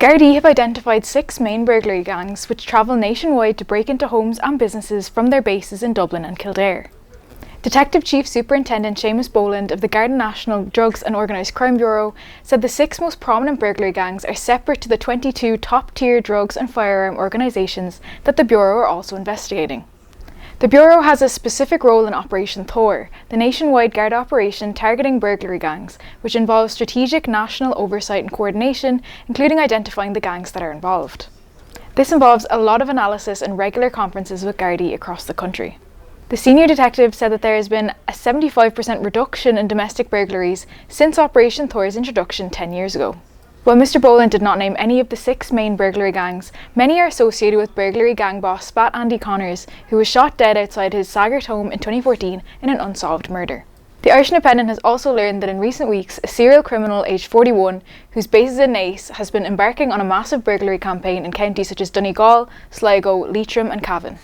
Gardaí have identified 6 main burglary gangs which travel nationwide to break into homes and businesses from their bases in Dublin and Kildare. Detective Chief Superintendent Seamus Boland of the Garda National Drugs and Organised Crime Bureau said the 6 most prominent burglary gangs are separate to the 22 top-tier drugs and firearm organisations that the Bureau are also investigating. The Bureau has a specific role in Operation Thor, the nationwide Garda operation targeting burglary gangs, which involves strategic national oversight and coordination, including identifying the gangs that are involved. This involves a lot of analysis and regular conferences with Gardaí across the country. The senior detective said that there has been a 75% reduction in domestic burglaries since Operation Thor's introduction 10 years ago. While Mr. Boland did not name any of the 6 main burglary gangs, many are associated with burglary gang boss Spat Andy Connors, who was shot dead outside his Saggart home in 2014 in an unsolved murder. The Irish Independent has also learned that in recent weeks, a serial criminal aged 41, whose base is in Naas, has been embarking on a massive burglary campaign in counties such as Donegal, Sligo, Leitrim and Cavan.